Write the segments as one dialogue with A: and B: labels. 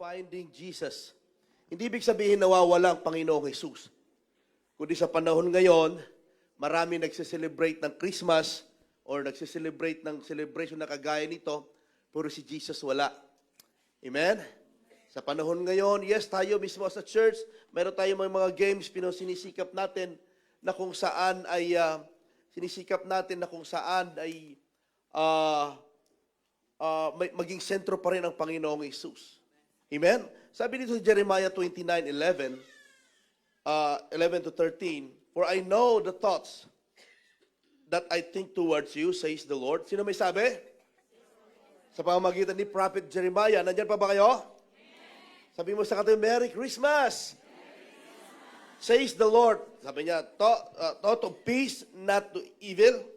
A: finding Jesus. Hindi ibig sabihin nawawala ang Panginoong Jesus. Kundi sa panahon ngayon, marami nagsiselebrate ng Christmas or nagsiselebrate ng celebration na kagaya nito, pero si Jesus wala. Amen? Sa panahon ngayon, yes, tayo mismo sa church, meron tayong mga games, sinisisikap natin na kung saan ay, maging sentro pa rin ang Panginoong Jesus. Amen? Sabi dito sa Jeremiah 29:11, 11 to 13, "For I know the thoughts that I think towards you, says the Lord." Sino may sabi? Sa pamamagitan ni Prophet Jeremiah. Nandyan pa ba kayo? Sabi mo sa katayo, Merry Christmas! Says the Lord. Sabi niya, thought of peace, not to evil,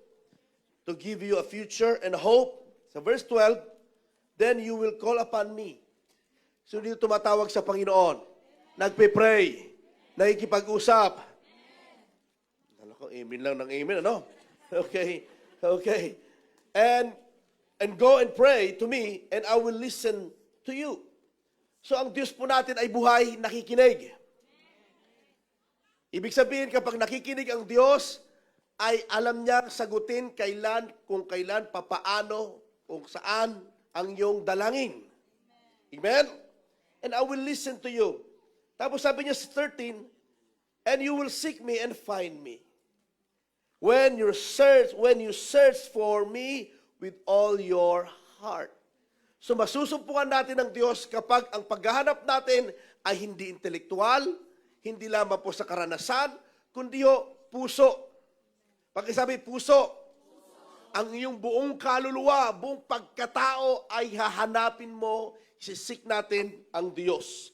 A: to give you a future and hope. Sa verse 12, "Then you will call upon me." So dito tumatawag sa Panginoon. Nagpe-pray. Nakikipag-usap. Alam ko, amen lang ng amen, ano? Okay. And go and pray to me, and I will listen to you. So ang Diyos po natin ay buhay, nakikinig. Ibig sabihin, kapag nakikinig ang Diyos, ay alam niya sagutin kailan, kung kailan, papaano, kung saan ang iyong dalangin. Amen? And I will listen to you. Tapos sabi niya sa 13, "And you will seek me and find me. When you search for me with all your heart." So masusumpungan natin ng Diyos kapag ang paghahanap natin ay hindi intelektual, hindi lamang po sa karanasan, kundi puso. Pagkasabi puso, ang iyong buong kaluluwa, buong pagkatao ay hahanapin mo, isisik natin ang Diyos.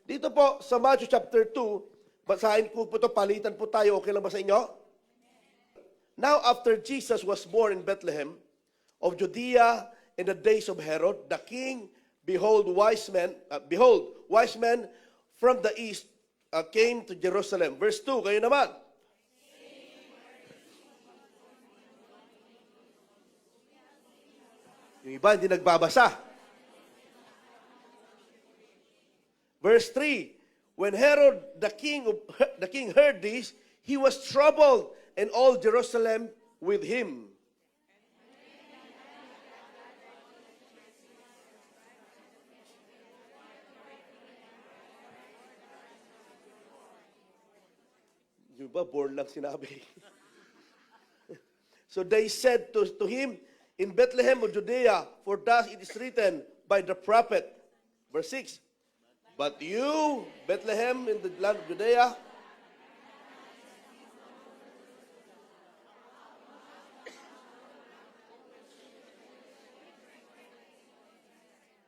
A: Dito po sa Matthew chapter 2, basahin ko po ito, palitan po tayo. Okay lang ba sa inyo? "Now after Jesus was born in Bethlehem of Judea in the days of Herod, the king, behold, wise men from the east came to Jerusalem." Verse 2, kayo naman. Yung iba hindi nagbabasa. Verse 3, "When Herod the king heard this, he was troubled, and all Jerusalem with him." Yung iba, born lang sinabi. "So they said to him, in Bethlehem of Judea, for thus it is written by the prophet." Verse 6, "But you, Bethlehem in the land of Judea,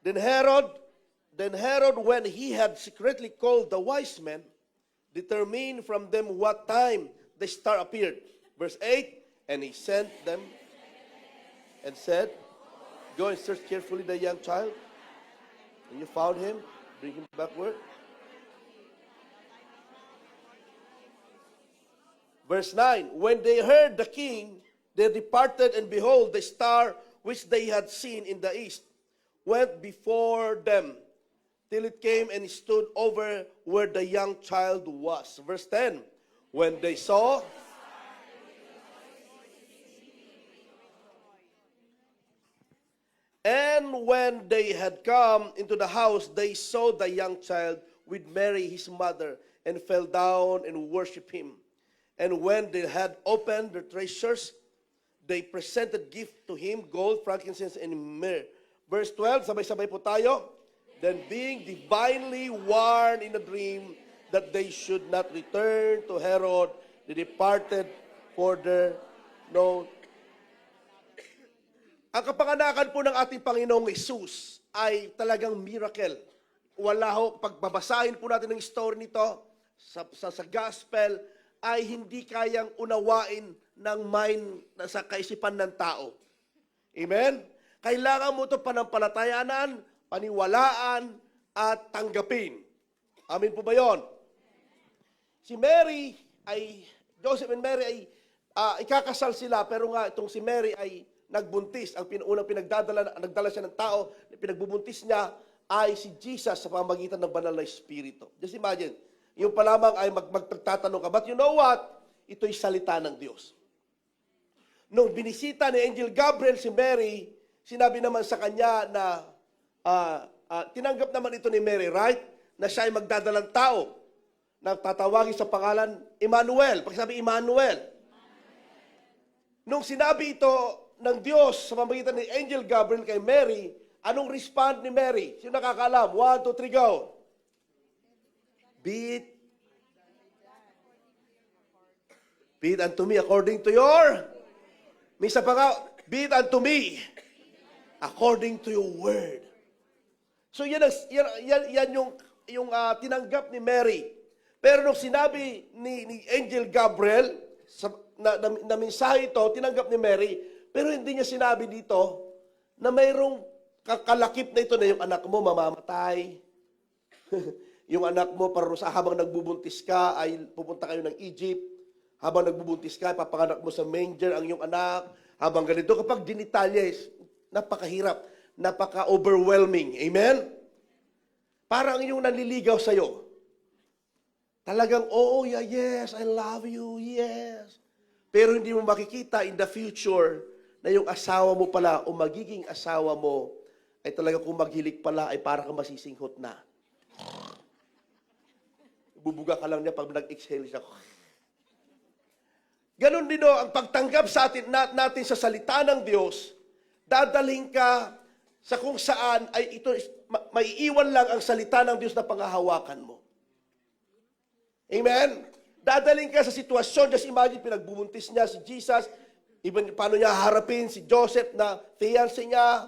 A: Then Herod, when he had secretly called the wise men, determined from them what time the star appeared." Verse 8, "And he sent them and said, Go and search carefully the young child. When you found him, bring him backward." Verse 9, "When they heard the king, they departed, and behold, the star which they had seen in the east went before them, till it came and stood over where the young child was." Verse 10, "When they saw..." "And when they had come into the house, they saw the young child with Mary his mother, and fell down and worshipped him. And when they had opened their treasures, they presented gift to him, gold, frankincense, and myrrh." Verse 12, sabay-sabay po tayo. "Then being divinely warned in a dream that they should not return to Herod, they departed for their known..." Ang kapanganakan po ng ating Panginoong Jesus ay talagang miracle. Wala ho, pagbabasahin po natin ng story nito sa gospel, ay hindi kayang unawain ng mind sa kaisipan ng tao. Amen? Kailangan mo ito panampalatayanan, paniwalaan, at tanggapin. Amin po ba yun? Si Mary ay, Joseph and Mary ay ikakasal sila, pero nga itong si Mary ay nagbuntis. Ang unang nagdala siya ng tao, pinagbubuntis niya ay si Jesus sa pamamagitan ng banal na Espiritu. Just imagine, yung pa lamang ay magtatanong ka, but you know what? Ito'y salita ng Diyos. Nung binisita ni Angel Gabriel si Mary, sinabi naman sa kanya na tinanggap naman ito ni Mary, right? Na siya ay magdadalang tao na tatawagin sa pangalan Emmanuel. Pag sabi Emmanuel. Nung sinabi ito ng Diyos sa pamamagitan ni Angel Gabriel kay Mary, anong respond ni Mary? Sino nakakaalam? 1, 2, 3, go. Be it unto me according to your... Misa pa nga, be it unto me according to your word. So yan yung tinanggap ni Mary. Pero nung sinabi ni Angel Gabriel, na mensahe ito, tinanggap ni Mary, pero hindi niya sinabi dito na mayroong kalakip na ito na yung anak mo mamamatay. Yung anak mo parusa habang nagbubuntis ka ay pupunta kayo ng Egypt. Habang nagbubuntis ka, papanganak mo sa manger ang iyong anak. Habang ganito, kapag dinitalye, napakahirap, napaka-overwhelming. Amen? Parang yung nanliligaw sa'yo. Talagang, oh, yeah, yes, I love you, yes. Pero hindi mo makikita in the future na yung asawa mo pala o magiging asawa mo ay talaga kung maghilig pala ay parang kang masisinghot na. Bubuga ka lang niya pag nag-exhale siya. Ganon din ang pagtanggap sa natin sa salita ng Diyos, dadalhin ka sa kung saan ay ito, maiiwan lang ang salita ng Diyos na panghahawakan mo. Amen? Dadalhin ka sa sitwasyon, just imagine, pinagbubuntis niya si Jesus, even paano niya harapin si Joseph na fiancé niya,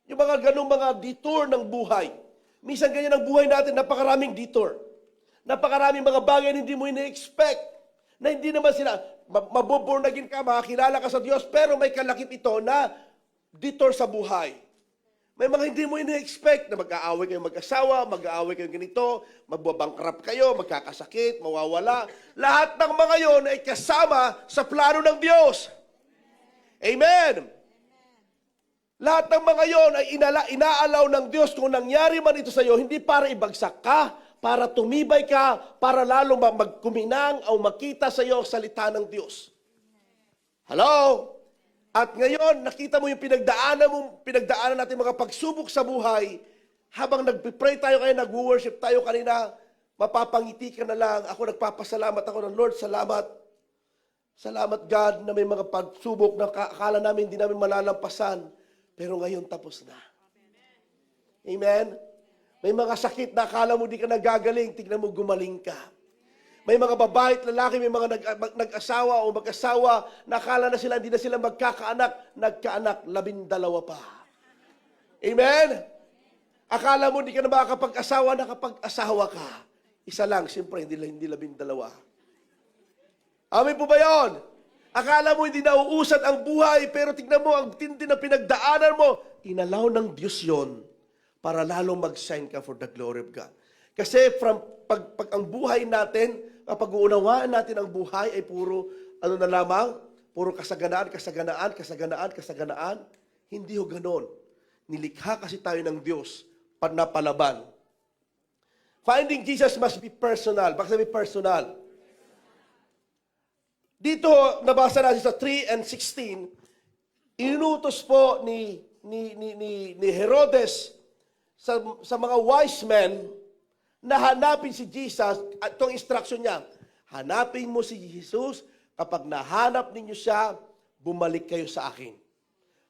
A: yung mga ganong mga detour ng buhay. Minsan ganyan ang buhay natin, napakaraming detour. Napakaraming mga bagay na hindi mo ina-expect, na hindi naman sila, mabubornagin ka, makakilala ka sa Diyos, pero may kalakip ito na detour sa buhay. May mga hindi mo ina-expect na mag-aaway kayo mag-asawa, mag-aaway kayo ganito, magbabangkrap kayo, magkakasakit, mawawala. Lahat ng mga yon ay kasama sa plano ng Diyos. Amen. Lahat ng mga yon ay inaalaw ng Diyos kung nangyari man ito sa iyo, hindi para ibagsak ka, para tumibay ka, para lalo magkuminang o makita sa iyo ang salita ng Diyos. Hello? At ngayon, nakita mo yung pinagdaanan natin mga pagsubok sa buhay, habang nagpipray tayo kayo, nag-worship tayo kanina, mapapangiti ka na lang. Ako nagpapasalamat ako ng Lord, salamat. Salamat God na may mga pagsubok na akala namin hindi namin malalampasan, pero ngayon tapos na. Amen? May mga sakit na akala mo di ka nagagaling, tignan mo gumaling ka. May mga babae at lalaki, may mga nag-asawa o mag-asawa, nakala na sila, hindi na sila magkakaanak, nagkaanak, 12 pa. Amen? Akala mo, hindi ka na makakapag-asawa, nakapag-asawa ka. Isa lang, siyempre, hindi 12. Amin po ba yun? Akala mo, hindi nauusad ang buhay, pero tignan mo, ang tindi na pinagdaanan mo, inalaw ng Diyos yon para lalong mag-shine ka for the glory of God. Kasi pag ang buhay natin, kapag uunawaan natin ang buhay ay puro, ano na lamang, puro kasaganaan, kasaganaan, kasaganaan, kasaganaan. Hindi ho ganon. Nilikha kasi tayo ng Diyos na palaban. Finding Jesus must be personal. Bakit sabi personal? Dito, nabasa natin sa 3 and 16, inutos po ni Herodes sa mga wise men na hanapin si Jesus, at itong instruction niya, hanapin mo si Jesus, kapag nahanap ninyo siya, bumalik kayo sa akin.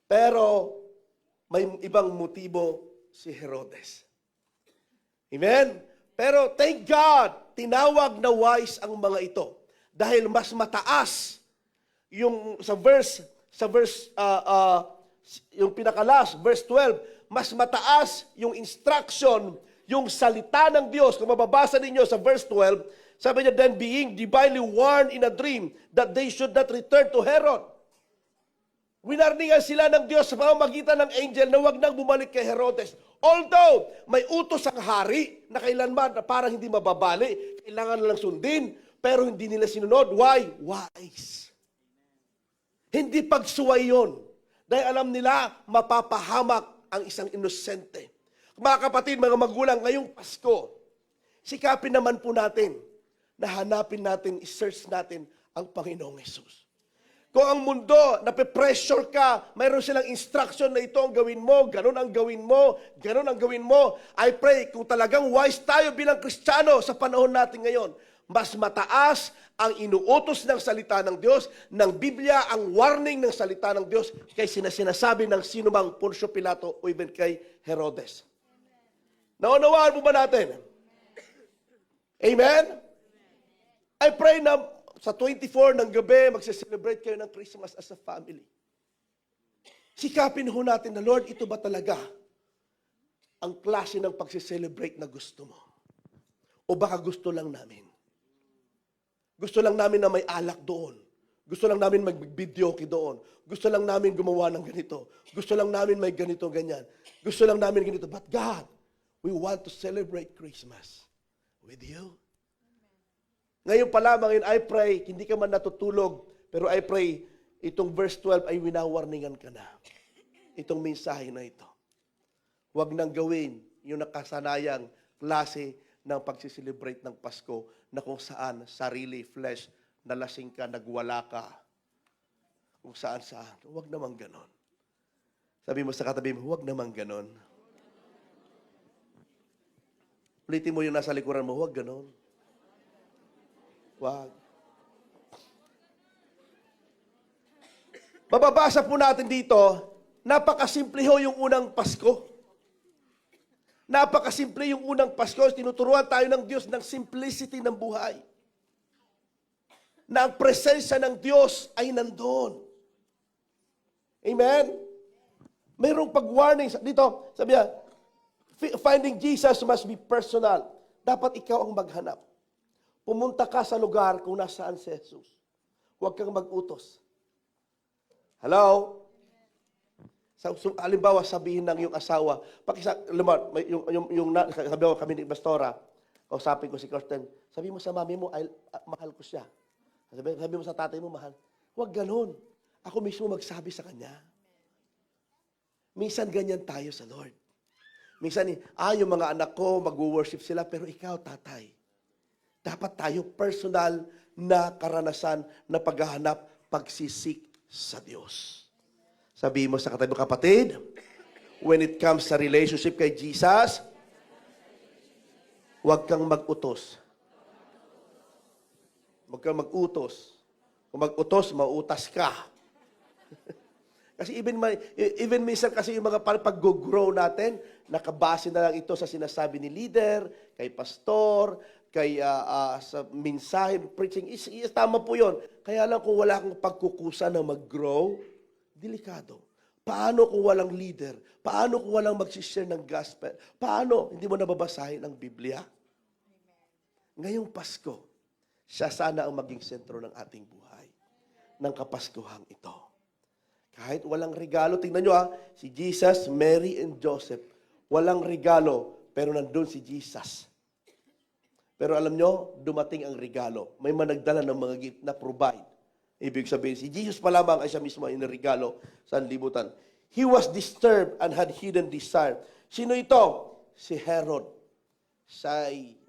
A: Pero, may ibang motibo si Herodes. Amen? Pero, thank God, tinawag na wise ang mga ito. Dahil mas mataas, yung yung pinakalas, verse 12, mas mataas yung instruction, yung salita ng Diyos. Kung mababasa ninyo sa verse 12, sabi niya, then being divinely warned in a dream that they should not return to Herod. Winarningan sila ng Diyos sa pamamagitan ng angel na huwag nang bumalik kay Herodes. Although, may utos ang hari na kailanman na parang hindi mababali, kailangan lang sundin, pero hindi nila sinunod. Why? Wise. Hindi pagsuway yun. Dahil alam nila, mapapahamak ang isang inosente. Mga kapatid, mga magulang, ngayong Pasko, sikapin naman po natin na hanapin natin, i-search natin ang Panginoong Hesus. Kung ang mundo, nape-pressure ka, mayroon silang instruction na ito ang gawin mo, ganun ang gawin mo, ganun ang gawin mo. I pray, kung talagang wise tayo bilang Kristiyano sa panahon natin ngayon, mas mataas ang inuutos ng salita ng Diyos, ng Biblia, ang warning ng salita ng Diyos, kaysa sinasabi ng sinumang Poncio Pilato o even kay Herodes. Naunawaan mo ba natin? Amen? I pray na sa 24 ng gabi, magse-celebrate kayo ng Christmas as a family. Sikapin ho natin na, Lord, ito ba talaga ang klase ng pagse-celebrate na gusto mo? O baka gusto lang namin? Gusto lang namin na may alak doon. Gusto lang namin mag-videoke doon. Gusto lang namin gumawa ng ganito. Gusto lang namin may ganito, ganyan. Gusto lang namin ganito. But God, we want to celebrate Christmas with you. Ngayon pa lamang, I pray, hindi ka man natutulog, pero I pray, itong verse 12 ay winawarningan ka na. Itong mensahe na ito. Huwag nang gawin yung nakasanayang klase ng pagsiselebrate ng Pasko na kung saan sarili, flesh, nalasing ka, nagwala ka. Kung saan. Huwag naman ganon. Sabi mo sa katabi mo, huwag naman ganon. Ulitin mo yung nasa likuran mo, huwag ganon. Wag. Mababasa po natin dito, napakasimple ho yung unang Pasko. Napakasimple yung unang Pasko. Tinuturuan tayo ng Diyos ng simplicity ng buhay. Na ang presensya ng Diyos ay nandoon. Amen? Mayroong pag-warning. Dito, sabi niya, finding Jesus must be personal. Dapat ikaw ang maghanap. Pumunta ka sa lugar kung nasaan si Jesus. Huwag kang mag-utos. Hello? Halimbawa, sabihin ng iyong asawa, sabi kami ni Pastora, kausapin ko si Kirsten, sabi mo sa mami mo, mahal ko siya. Sabi mo sa tatay mo, mahal. Huwag ganun. Ako mismo magsabi sa kanya. Minsan ganyan tayo sa Lord. Minsan, yung mga anak ko, mag-worship sila, pero ikaw, tatay. Dapat tayo personal na karanasan na paghahanap, pagsisik sa Diyos. Sabihin mo sa katabi mo, kapatid, when it comes sa relationship kay Jesus, huwag kang mag-utos. Huwag kang mag-utos. Kung mag-utos, mautas ka. Kasi even minsan kasi yung mga pag-grow natin, nakabase na lang ito sa sinasabi ni leader, kay pastor, kay sa mensahe, preaching, tama po yun. Kaya lang kung wala kang pagkukusa na mag-grow, delikado. Paano kung walang leader? Paano kung walang mag-share ng gospel? Paano? Hindi mo nababasahin ang Biblia? Ngayong Pasko, siya sana ang maging sentro ng ating buhay, ng Kapaskuhang ito. Kahit walang regalo, tingnan nyo si Jesus, Mary, and Joseph, walang regalo, pero nandun si Jesus. Pero alam nyo, dumating ang regalo. May managdala ng mga gift na provide. Ibig sabihin, si Jesus pa lamang ay siya mismo ang inirigalo sa libutan. He was disturbed and had hidden desire. Sino ito? Si Herod.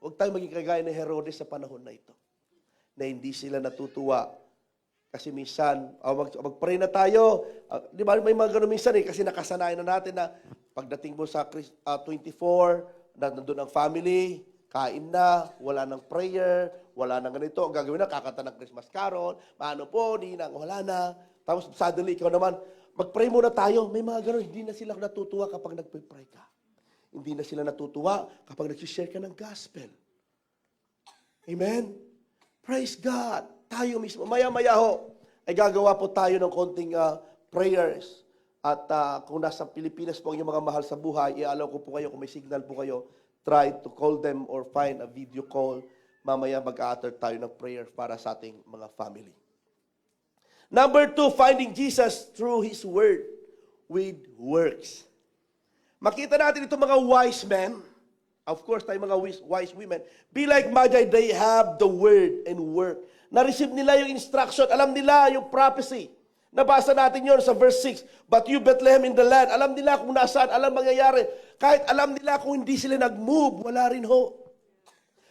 A: Huwag tayong maging kagaya ni Herodes sa panahon na ito. Na hindi sila natutuwa. Kasi minsan, mag-pray na tayo. Di ba, may mga ganun minsan kasi nakasanayan na natin na pagdating mo sa 24, nandun ang family, kain na, wala ng prayer, wala ng ganito, ang gagawin na, kakanta ng Christmas carol, paano po, ninang, wala na. Tapos suddenly, ikaw naman, mag-pray muna tayo. May mga ganun, hindi na sila natutuwa kapag nag-pray ka. Hindi na sila natutuwa kapag nag-share ka ng gospel. Amen? Praise God. Tayo mismo, maya-maya ho, ay gagawa po tayo ng konting prayers. At kung nasa Pilipinas po ang inyong mga mahal sa buhay, i-allow ko po kayo, kung may signal po kayo, try to call them or find a video call. Mamaya mag-a-utter tayo ng prayer para sa ating mga family. Number 2, finding Jesus through His Word with works. Makita natin itong mga wise men, of course, tayo mga wise women, be like Magi, they have the Word and work. Na-receive nila yung instruction, alam nila yung prophecy. Nabasa natin yon sa verse 6. But you, Bethlehem in the land. Alam nila kung nasaan, alam mangyayari. Kahit alam nila kung hindi sila nag-move, wala rin ho.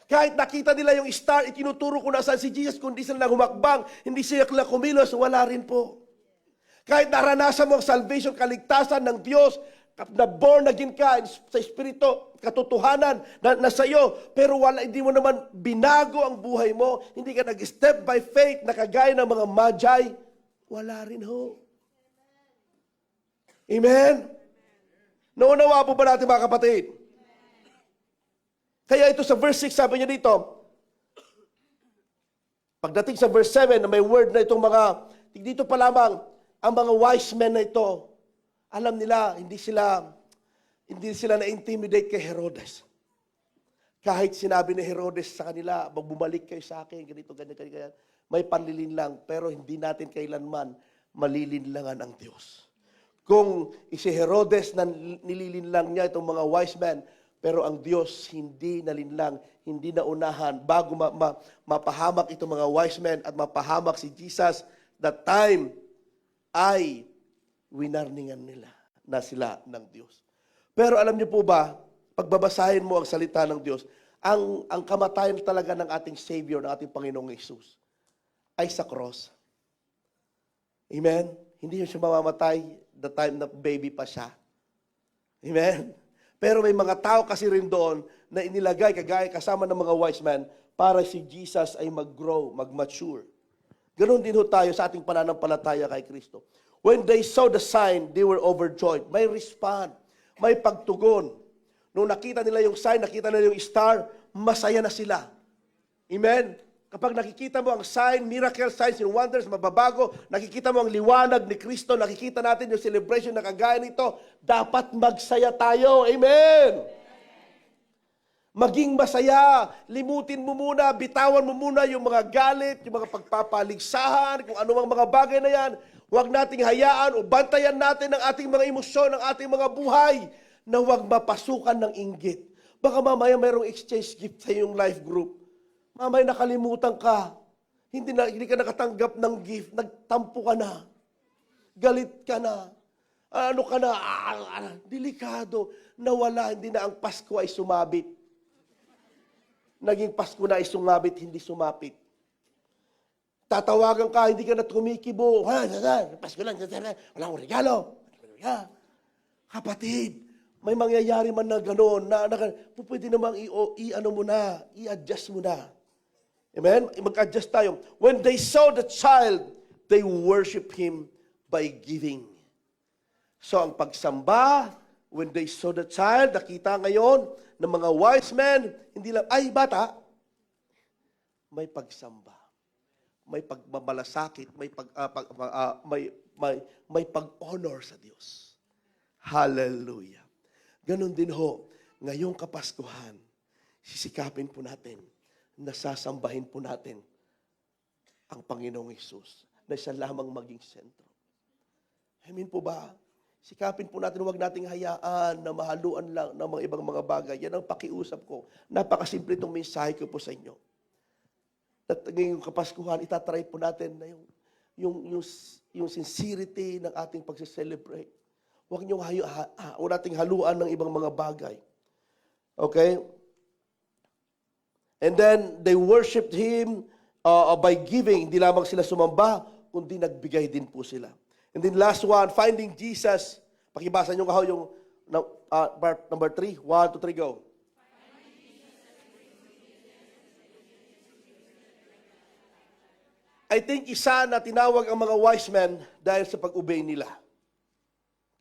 A: Kahit nakita nila yung star, itinuturo kung nasaan si Jesus, kung hindi sila humakbang, hindi sila kumilos, wala rin po. Kahit naranasan mo ang salvation, kaligtasan ng Diyos, na born again ka sa Espiritu, katotohanan na sa iyo, pero hindi mo naman binago ang buhay mo, hindi ka nag-step by faith na kagaya ng mga magi, wala rin ho. Amen? Naunawa po ba natin mga kapatid? Kaya ito sa verse 6, sabi niya dito, pagdating sa verse 7, na may word na itong dito pa lamang, ang mga wise men na ito, alam nila, hindi sila na-intimidate kay Herodes. Kahit sinabi ni Herodes sa kanila, bumalik kayo sa akin, ganito, ganyan. May panlilinlang, pero hindi natin kailanman malilinlangan ang Diyos. Kung si Herodes na nililinlang niya itong mga wise men, pero ang Diyos hindi nalinlang, hindi naunahan, bago mapahamak itong mga wise men at mapahamak si Jesus, that time ay winarningan nila na sila ng Diyos. Pero alam niyo po ba, pagbabasahin mo ang salita ng Diyos, ang kamatayan talaga ng ating Savior, ng ating Panginoong Hesus, ay sa cross. Amen? Hindi siya mamamatay the time na baby pa siya. Amen? Pero may mga tao kasi rin doon na inilagay kagaya kasama ng mga wise men para si Jesus ay mag-grow, mag-mature. Ganon din ho tayo sa ating pananampalataya kay Kristo. When they saw the sign, they were overjoyed. May respond, may pagtugon. Nung nakita nila yung sign, nakita nila yung star, masaya na sila. Amen? Kapag nakikita mo ang sign, miracle, signs and wonders, mababago, nakikita mo ang liwanag ni Kristo, nakikita natin yung celebration na kagaya nito, dapat magsaya tayo. Amen! Maging masaya, limutin mo muna, bitawan mo muna yung mga galit, yung mga pagpapaligsahan, kung ano mga bagay na yan. Huwag nating hayaan o bantayan natin ang ating mga emosyon, ang ating mga buhay, na huwag mapasukan ng inggit. Baka mamaya mayroong exchange gift sa iyong life group. Mamaya nakalimutan ka, hindi ka nakatanggap ng gift, nagtampo ka na, galit ka na, delikado, nawala, hindi na ang Pasko ay sumabit. Naging Pasko na ay sumabit, hindi sumapit. Tatawagan ka, hindi ka na tumikibo. Pasko lang, wala akong regalo. Kapatid, may mangyayari man na gano'n, pwede namang i-adjust mo na. Amen? Mag-adjust tayo. When they saw the child, they worship Him by giving. So, ang pagsamba, when they saw the child, nakita ngayon ng mga wise men, hindi lang, ay, bata, may pagsamba. May pagmamalasakit, may pag-honor sa Diyos. Hallelujah. Ganon din ho, ngayong Kapaskuhan, sisikapin po natin, nasasambahin po natin ang Panginoong Hesus na siya lamang maging sentro. Amen po ba? Sikapin po natin, huwag nating hayaan na mahaluan lang ng mga ibang mga bagay. Yan ang pakiusap ko. Napakasimple itong mensahe ko po sa inyo. At ngayong Kapaskuhan, itatry po natin na yung sincerity ng ating pag-celebrate. Huwag nating haluan ng ibang mga bagay. Okay? And then, they worshipped Him by giving. Hindi lamang sila sumamba, kundi nagbigay din po sila. And then last one, finding Jesus. Pakibasa nyo kaho yung part number 3. 1, 2, 3, go. I think isa na tinawag ang mga wise men dahil sa pag-obey nila.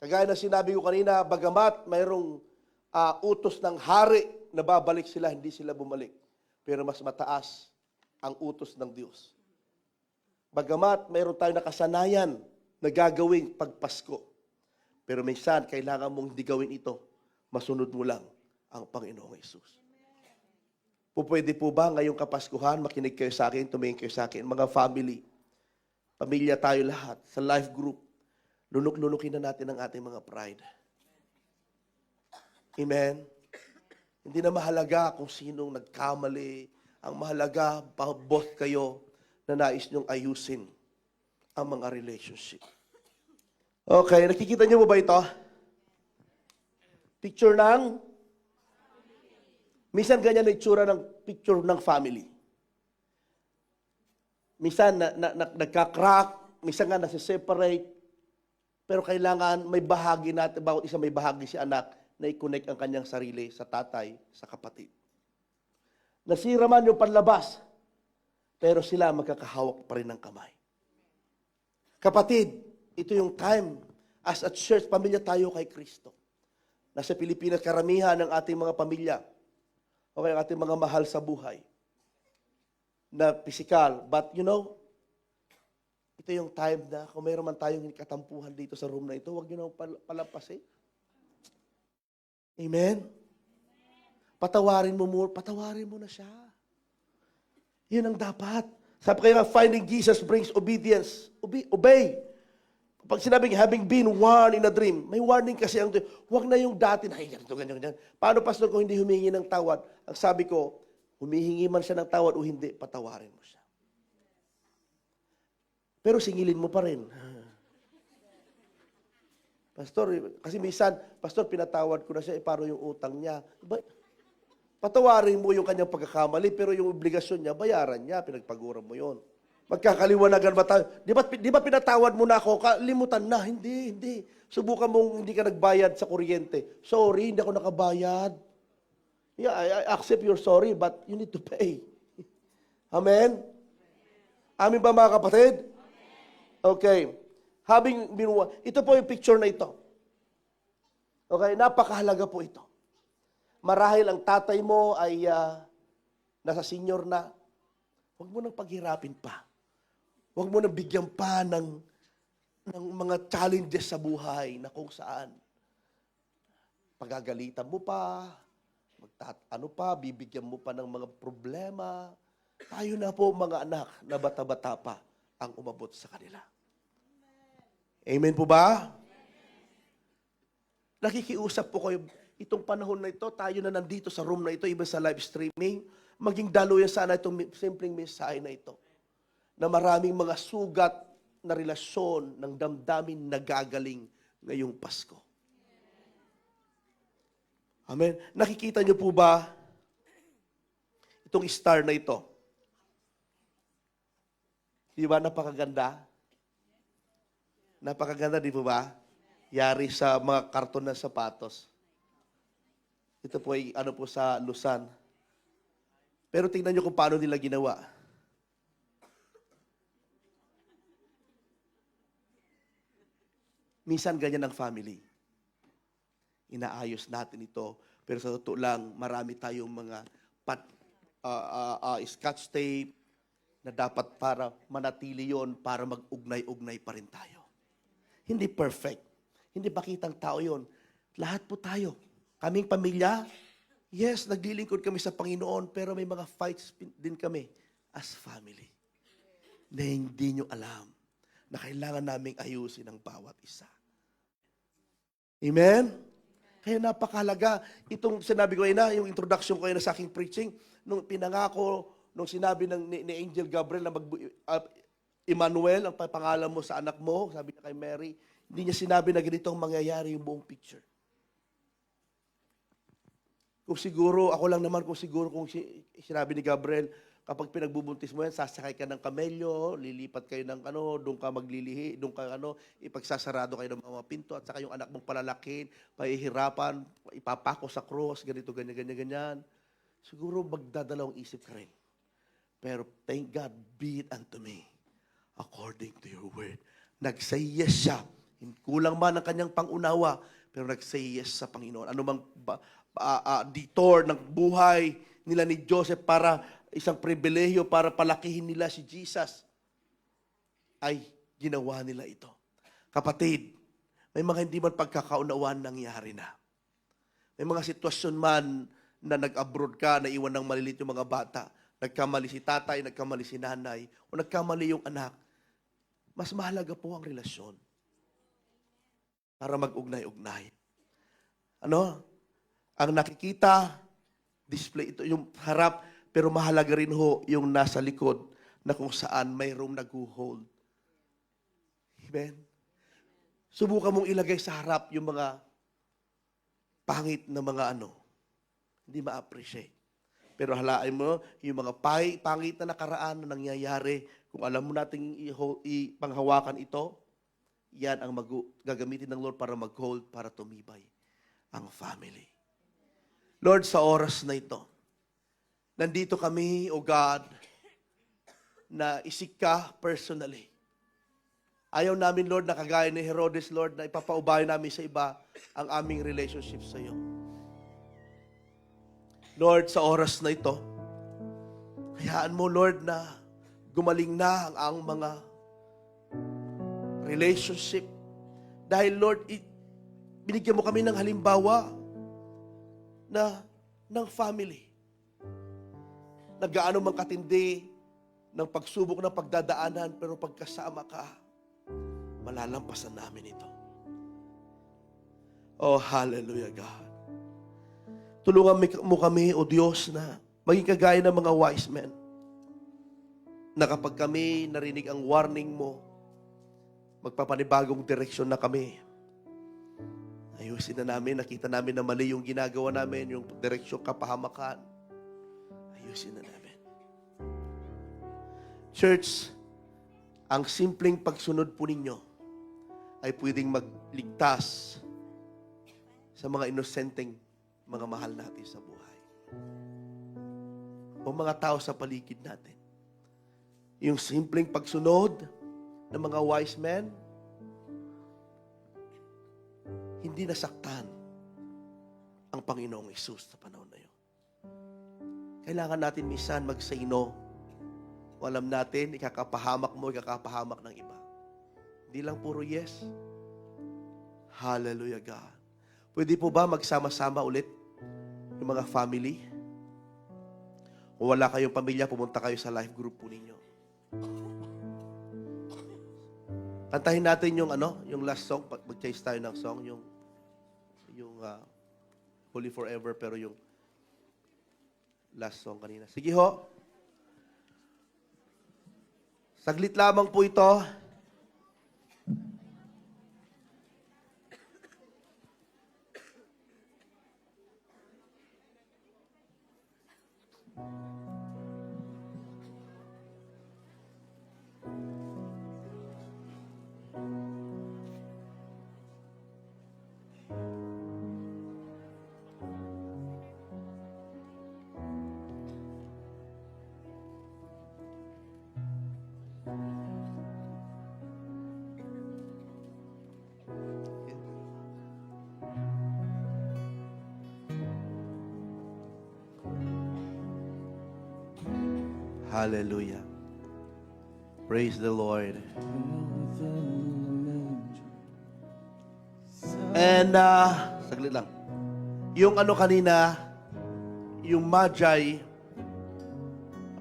A: Kagaya na sinabi ko kanina, bagamat mayroong utos ng hari na babalik sila, hindi sila bumalik. Pero mas mataas ang utos ng Diyos. Bagamat mayroon tayong nakasanayan na gagawing pagpasko. Pero minsan, kailangan mong hindi gawin ito. Masunod mo lang ang Panginoong Hesus. Pwede po ba ngayong Kapaskuhan, makinig kayo sa akin, tumingin kayo sa akin, mga family, pamilya tayo lahat, sa life group, lunok-lunukin na natin ang ating mga pride. Amen? Hindi na mahalaga kung sinong nagkamali. Ang mahalaga, both kayo na nais niyong ayusin ang mga relationship. Okay, nakikita niyo mo ba ito? Picture ng, minsan ganyan na itsura ng picture ng family. Minsan nagka-crack, minsan nga nasi-separate, pero kailangan may bahagi natin, bawat isa may bahagi si anak na i-connect ang kanyang sarili sa tatay, sa kapatid. Nasira man yung panlabas, pero sila magkakahawak pa rin ng kamay. Kapatid, ito yung time, as a church, pamilya tayo kay Kristo. Nasa Pilipinas, karamihan ng ating mga pamilya, o kaya ating mga mahal sa buhay, na physical. But you know, ito yung time na kung mayroon man tayong katampuhan dito sa room na ito, huwag nyo na palampasin. Amen? Patawarin mo na siya. Yun ang dapat. Sabi kayo nga, finding Jesus brings obedience. Obey. Pag sinabing having been warned in a dream, may warning kasi ang huwag na yung dati na, ganyan. Paano, pastor, kung hindi humingi ng tawad? Ang sabi ko, humihingi man siya ng tawad o hindi, patawarin mo siya. Pero singilin mo pa rin. Pastor, kasi minsan, pastor, pinatawad ko na siya, paano yung utang niya? Patawarin mo yung kanyang pagkakamali, pero yung obligasyon niya, bayaran niya, pinagpaguran mo yon. Magkakaliwanagan ba tayo? Di ba pinatawad mo na ako? Kalimutan na. Hindi. Subukan mong hindi ka nagbayad sa kuryente. Sorry, hindi ako nakabayad. Yeah, I accept your sorry, but you need to pay. Amen? Amin ba mga kapatid? Okay. Ito po yung picture na ito. Okay, napakahalaga po ito. Marahil ang tatay mo ay nasa senior na. Huwag mo nang paghirapin pa. Huwag mo nang bigyan pa ng mga challenges sa buhay na kung saan pagagalitan mo pa, bibigyan mo pa ng mga problema. Tayo na po mga anak na bata-bata pa ang umabot sa kanila. Amen po ba? Nakikiusap po kayo, itong panahon na ito, tayo na nandito sa room na ito, iba sa live streaming, maging daluyan sana itong simpleng mensahe na ito, na maraming mga sugat na relasyon ng damdamin nagagaling ngayong Pasko. Amen. Nakikita niyo po ba itong star na ito? Di ba napakaganda? Napakaganda, di po ba? Yari sa mga karton ng sapatos. Ito po ay ano po sa Luzon. Pero tingnan niyo kung paano nila ginawa. Minsan ganyan ang family. Inaayos natin ito. Pero sa totoo lang, marami tayong mga scotch tape na dapat para manatili yon, para mag-ugnay-ugnay pa rin tayo. Hindi perfect. Hindi pakitang tao yon. Lahat po tayo. Kaming pamilya, yes, naglilingkod kami sa Panginoon, pero may mga fights din kami as family na hindi nyo alam na kailangan naming ayusin ang bawat isa. Amen? Kaya napakahalaga. Itong sinabi ko na, yung introduction ko na sa aking preaching, nung pinangako, nung sinabi ni Angel Gabriel na Emmanuel, ang pangalan mo sa anak mo, sabi niya kay Mary, hindi niya sinabi na ganito ang mangyayari yung buong picture. Kung siguro, ako lang naman kung sinabi ni Gabriel, kapag pinagbubuntis mo yan, sasakay ka ng kamelyo, lilipat kayo ng doon ka maglilihi, doon ka ipagsasarado kayo ng mga pinto, at saka yung anak mong palalakin, pahihirapan, ipapako sa cross, ganito, ganyan. Siguro magdadalawang isip ka rin. Pero thank God, be it unto me, according to your word. Nag-say yes siya. Kulang man ang kanyang pangunawa, pero nag-say yes sa Panginoon. Ano mang detour ng buhay nila ni Joseph para isang pribilehiyo para palakihin nila si Jesus, ay ginawa nila ito. Kapatid, may mga hindi man pagkakaunawaan nangyari na. May mga sitwasyon man na nag-abroad ka, na iwan ng malilit yung mga bata, nagkamali si tatay, nagkamali si nanay, o nagkamali yung anak, mas mahalaga po ang relasyon para mag-ugnay-ugnay. Ang nakikita, display ito, yung harap, pero mahalaga rin ho yung nasa likod na kung saan mayroong nag-hold. Amen? Subukan mong ilagay sa harap yung mga pangit na mga hindi ma-appreciate. Pero halain mo, yung mga pangit na nakaraan na nangyayari, kung alam mo nating ipanghawakan ito, yan ang gagamitin ng Lord para mag-hold, para tumibay ang family. Lord, sa oras na ito, nandito kami, O God, na isik ka personally. Ayaw namin, Lord, na kagaya ni Herodes, Lord, na ipapaubayo namin sa iba ang aming relationship sa iyo. Lord, sa oras na ito, hayaan mo, Lord, na gumaling na ang mga relationship. Dahil, Lord, binigyan mo kami ng halimbawa ng family. Na gaano man katindi ng pagsubok ng pagdadaanan, pero pagkasama ka, malalampasan namin ito. Oh, hallelujah, God. Tulungan mo kami, O Diyos, na maging kagaya ng mga wise men, na kapag kami narinig ang warning mo, magpapanibagong direksyon na kami. Ayusin na namin, nakita namin na mali yung ginagawa namin, yung direksyon kapahamakan. Ayusin na namin. Church, ang simpleng pagsunod po ninyo ay pwedeng magligtas sa mga inosenteng mga mahal natin sa buhay. O mga tao sa paligid natin. Yung simpleng pagsunod ng mga wise men, hindi nasaktan ang Panginoong Hesus sa panahon na yun. Kailangan natin minsan mag-say no. O alam natin, ikakapahamak mo, ikakapahamak ng iba. Hindi lang puro yes. Hallelujah, God. Pwede po ba magsama-sama ulit yung mga family? Kung wala kayong pamilya, pumunta kayo sa life group po ninyo. Kantahin natin yung yung last song, mag-chase tayo ng song, yung Holy Forever, pero yung last song kanina. Sige ho. Saglit lamang po ito. Hallelujah. Praise the Lord. And, saglit lang. Yung kanina, yung Magi,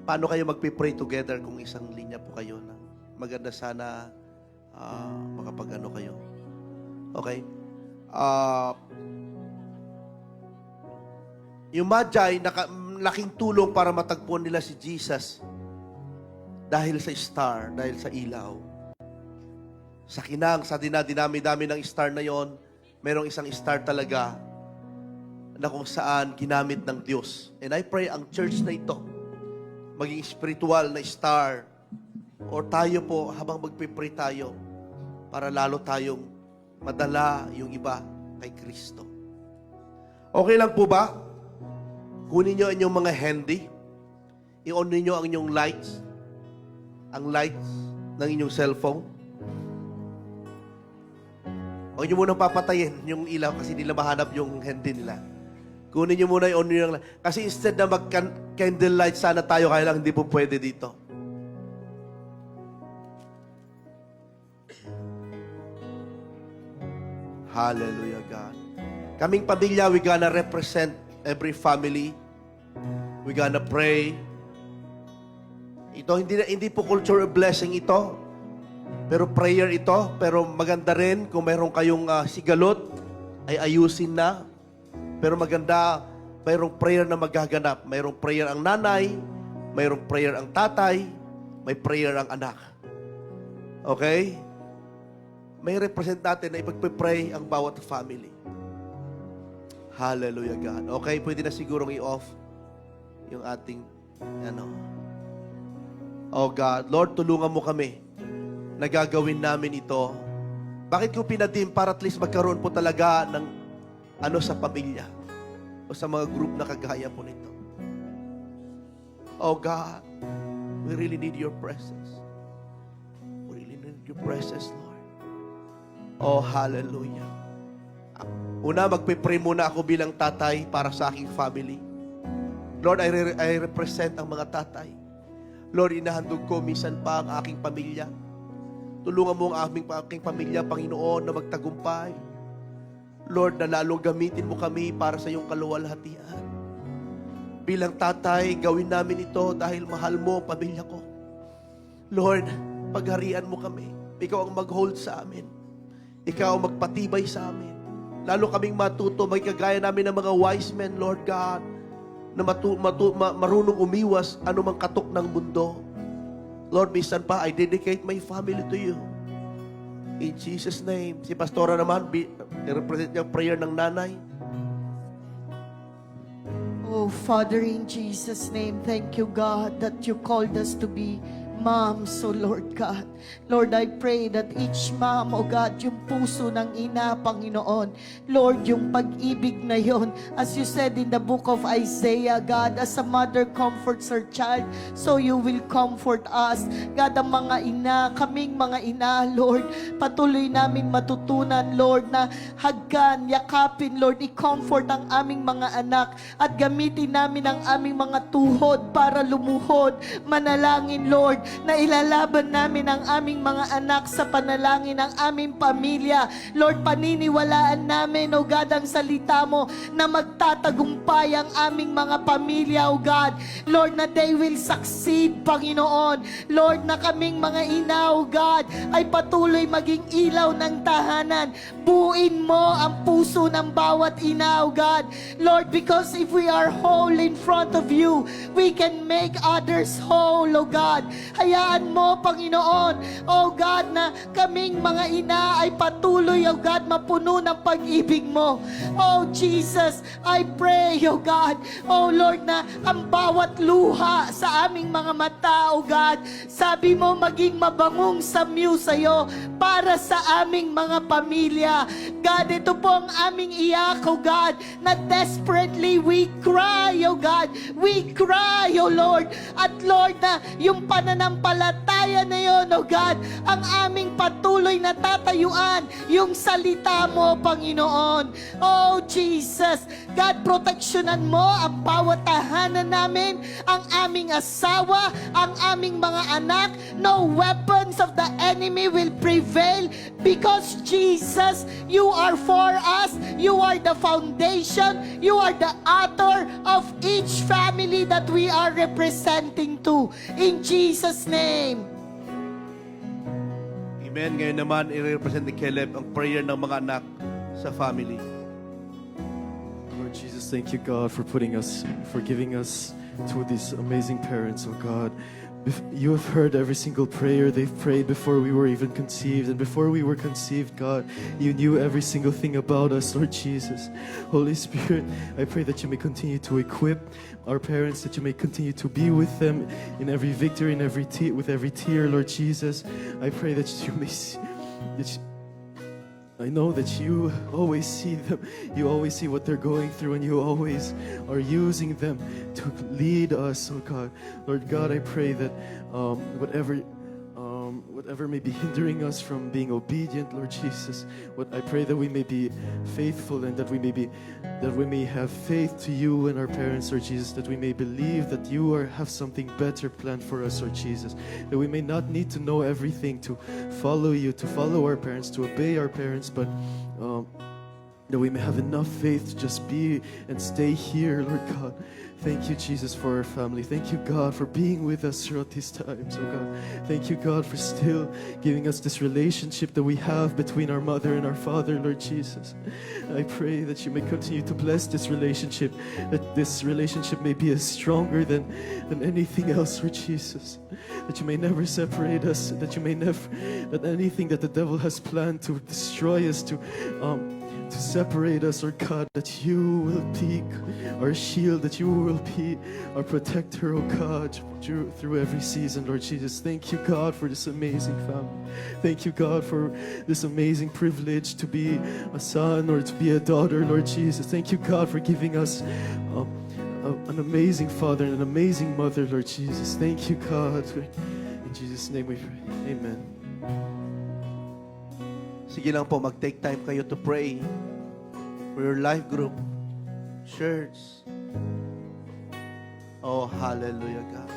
A: paano kayo magpipray together kung isang linya po kayo? Na maganda sana makapag kayo. Okay? Yung Magi, laking tulong para matagpuan nila si Jesus dahil sa star, dahil sa ilaw. Sa dinami-dami ng star na yon, merong isang star talaga na kung saan ginamit ng Diyos. And I pray ang church na ito maging spiritual na star, or tayo po habang magpipray tayo para lalo tayong madala yung iba kay Kristo. Okay lang po ba? Kunin nyo ang inyong mga handy. I-on ninyo ang inyong lights. Ang lights ng inyong cellphone. Huwag nyo munang papatayin yung ilaw kasi nila mahanap yung handy nila. Kunin nyo muna i-on nyo yung light. Kasi instead na mag-candle light sana tayo, kaya lang hindi po pwede dito. Hallelujah, God. Kaming pamilya, we gonna represent every family. We gonna pray. Ito, hindi po culture of blessing ito. Pero prayer ito. Pero maganda rin kung mayroon kayong sigalot, ay ayusin na. Pero maganda, mayroong prayer na magaganap. Mayroong prayer ang nanay, mayroong prayer ang tatay, may prayer ang anak. Okay? may represent natin na ipagpipray ang bawat family. Hallelujah, God. Okay, pwede na sigurong i-off yung ating, Oh God, Lord, tulungan mo kami na gagawin namin ito. Bakit ko pinadim? Para at least magkaroon po talaga ng sa pamilya o sa mga group na kagaya po nito. Oh God, we really need your presence. We really need your presence, Lord. Oh, hallelujah. Una, magpipray muna ako bilang tatay para sa aking family. Lord, I represent ang mga tatay. Lord, inahandog ko minsan pa ang aking pamilya. Tulungan mo ang aking pamilya, Panginoon, na magtagumpay. Lord, na lalong gamitin mo kami para sa iyong kaluwalhatian. Bilang tatay, gawin namin ito dahil mahal mo ang pamilya ko. Lord, pagharian mo kami. Ikaw ang mag-hold sa amin. Ikaw ang magpatibay sa amin. Lalo kaming matuto, magkagaya namin ng mga wise men, Lord God, na marunong umiwas anumang katok ng mundo. Lord, minsan pa, I dedicate my family to you. In Jesus' name. Si Pastora naman, i-represent niya ang prayer ng nanay.
B: Oh, Father, in Jesus' name, thank you, God, that you called us to be moms, oh Lord God. Lord, I pray that each mom, oh God, yung puso ng ina, Panginoon, Lord, yung pag-ibig na yon, as you said in the book of Isaiah, God, as a mother comforts her child, so you will comfort us. God, ang mga ina, kaming mga ina, Lord, patuloy namin matutunan, Lord, na hagkan, yakapin, Lord, i-comfort ang aming mga anak at gamitin namin ang aming mga tuhod para lumuhod, manalangin, Lord, na ilalaban namin ang aming mga anak sa panalangin ng aming pamilya. Lord, paniniwalaan namin, O God, ang salita mo na magtatagumpay ang aming mga pamilya, O God. Lord, na they will succeed, Panginoon. Lord, na kaming mga ina, O God, ay patuloy maging ilaw ng tahanan. Buuin mo ang puso ng bawat ina, O God. Lord, because if we are whole in front of you, we can make others whole, O God. Hayaan mo, Panginoon, O God, na kaming mga ina ay patuloy, O God, mapuno ng pag-ibig mo. Oh Jesus, I pray, O God, O Lord, na ang bawat luha sa aming mga mata, O God, sabi mo maging mabangong samyu sa'yo para sa aming mga pamilya. God, ito po ang aming iyak, O God, na desperately we cry, O God, we cry, O Lord, at Lord, na yung pananampalataya na yun, O God, ang aming patuloy na tatayuan, yung salita mo, Panginoon. Oh, Jesus, God, proteksyonan mo ang bawat tahanan namin, ang aming asawa, ang aming mga anak. No weapons of the enemy will prevail because, Jesus, you are for us. You are the foundation. You are the author of each family that we are representing to. In Jesus' name.
A: Amen. Ngayon naman, i-represent ni Caleb ang prayer ng mga anak sa family.
C: Lord Jesus, thank you, God, for giving us to these amazing parents, oh God. You have heard every single prayer they've prayed before we were even conceived. And before we were conceived, God, you knew every single thing about us, Lord Jesus. Holy Spirit, I pray that you may continue to equip our parents, that you may continue to be with them in every victory, in with every tear, Lord Jesus. I pray that you may see, I know that you always see them. You always see what they're going through, and you always are using them to lead us, oh God. Lord God, I pray that whatever may be hindering us from being obedient, Lord Jesus, I pray that we may be faithful and that we may have faith to you and our parents, Lord Jesus, that we may believe that you have something better planned for us, Lord Jesus, that we may not need to know everything to follow you, to follow our parents, to obey our parents, but that we may have enough faith to just be and stay here, Lord God. Thank you, Jesus, for our family. Thank you, God, for being with us throughout these times, oh God. Thank you, God, for still giving us this relationship that we have between our mother and our father, Lord Jesus. I pray that you may continue to bless this relationship, that this relationship may be as stronger than anything else, Lord Jesus. That you may never separate us, that you may never, that anything that the devil has planned to destroy us, to separate us, Lord God, that you will be our shield, that you will be our protector, oh God, through every season, Lord Jesus. Thank you, God, for this amazing family. Thank you, God, for this amazing privilege to be a son or to be a daughter, Lord Jesus. Thank you, God, for giving us an amazing father and an amazing mother, Lord Jesus. Thank you, God. In Jesus' name we pray. Amen.
A: Sige lang po, mag-take time kayo to pray for your life group, church. Oh, hallelujah, God.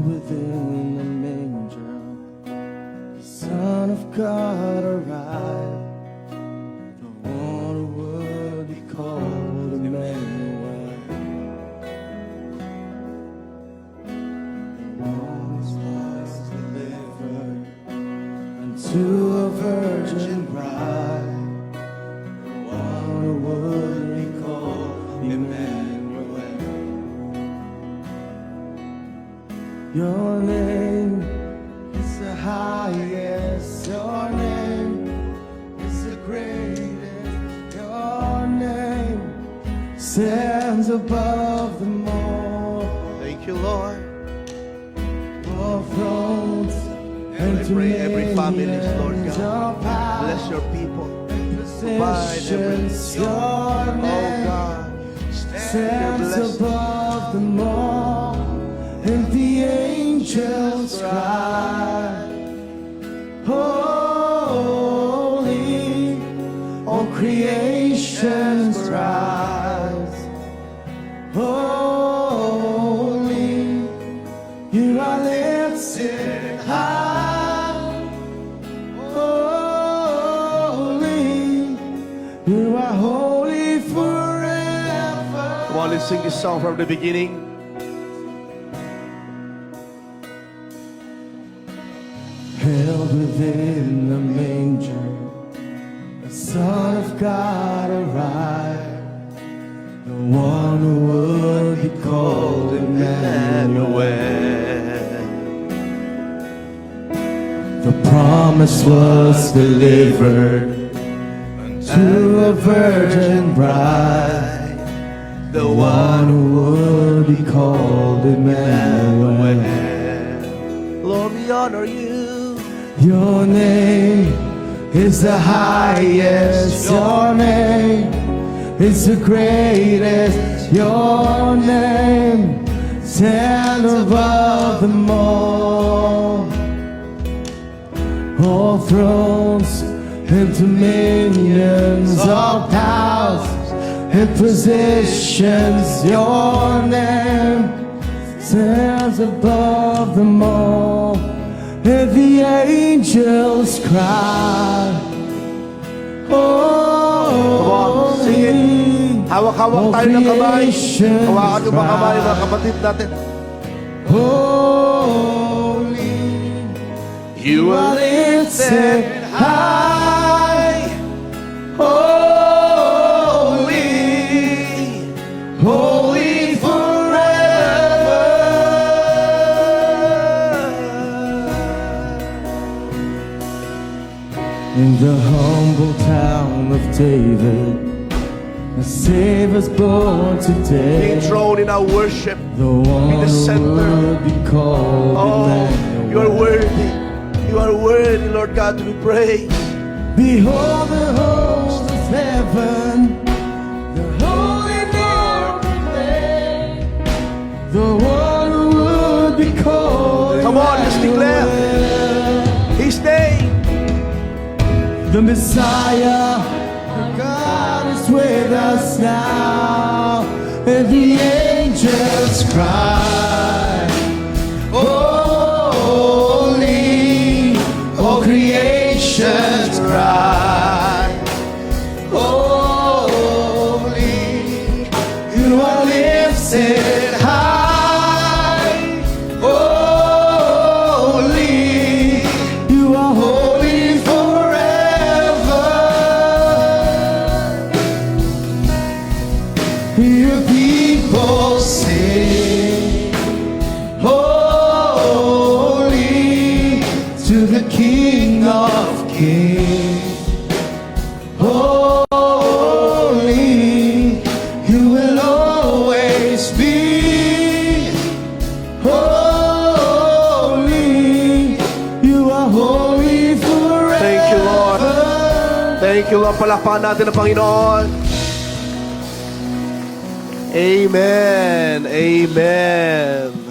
D: Within the manger, the Son of God arrived. The one who would be called Emmanuel. The one who's lost delivered unto a virgin bride. The one who would be called Emmanuel. Your name is the highest, your name is the greatest, your name stands above them all.
A: Thank you, Lord.
D: All thrones and
A: I pray every family,
D: dominions,
A: Lord
D: all
A: God.
D: power
A: Bless your people.
D: and
A: Provide every
D: positions, your
A: Oh,
D: name
A: God.
D: stands
A: Bless.
D: above them all, and the angels cry, holy, all creations rise, holy, you are lifted high, holy, you are holy forever.
A: Come on, let's sing this song from the beginning.
D: Held within the manger, the Son of God arrived, the one who would be called Emmanuel. The promise was delivered to a virgin bride, the one who would be called Emmanuel.
A: Lord, we honor you.
D: Your name is the highest, your name is the greatest, your name stands above them all. All thrones and dominions, all powers and positions, your name stands above them all, and the angels cry,
A: on, sing it. Hawak-hawak tayo ng kamay. Hawakan yung mga kamay mga kapatid natin.
D: Holy,
A: You
D: are lifted high. Holy, holy forever. In the humble town of David, a Savior's born today.
A: being thrown in our worship.
D: The one
A: the
D: who
A: center.
D: would be called
A: Oh,
D: Emmanuel.
A: you are worthy. You are worthy, Lord God, to be praised.
D: Behold the host of heaven, the holy name, the one who would be called
A: Come on, let's declare
D: Emmanuel.
A: His name.
D: The Messiah, God is with us now, and the angels cry, holy, all creation's cry, holy, you are lifted high, holy, you are holy forever. Your people sing, holy to the King of Kings. Holy, you will always be. Holy, you are holy forever.
A: Thank you, Lord. Thank you, Lord. Palakpakan natin ang Panginoon. Amen. Amen.